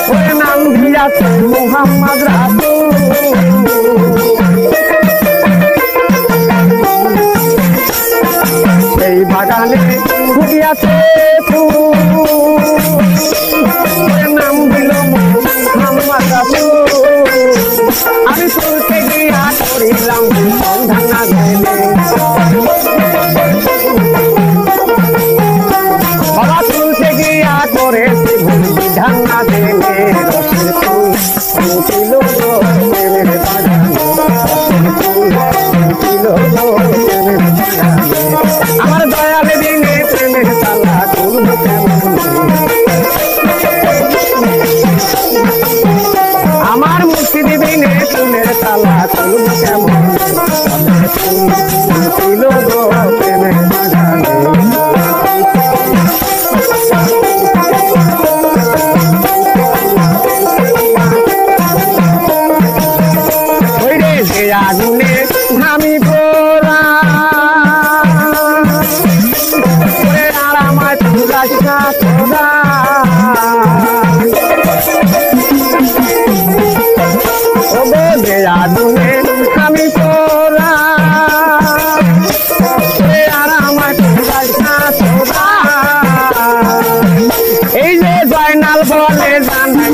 ওরে নাম দিয়াছে মুহাম্মদ রাসূল সেই বাগানে ফুটিয়াছে ফুল নাম দিল মুহাম্মদ রাসূল আমি তুলতে গিয়া করিলাম সন্ধান না গেলে বাবা তুলতে গিয়া করেছি ভুল বিধান না গেলে রসের ফুল ফুটিল গো প্রেমের বাগানে রসের ফুল ফুটিল গো প্রেমের বাগানে আমার দয়ালে দিনে প্রেমের তালা খুলব কেমন আমার মুর্শিদ দিনে ফুলের তালা খুলব কেমন ফুটিল গো প্রেমের বাগানে আগুনে আমি পোড়া আর আমার চুলাস না তোরা যে আগুনে আমি পোড়া আর আমার চুলাস না তোরা এই যে জয়নাল বলে জানাই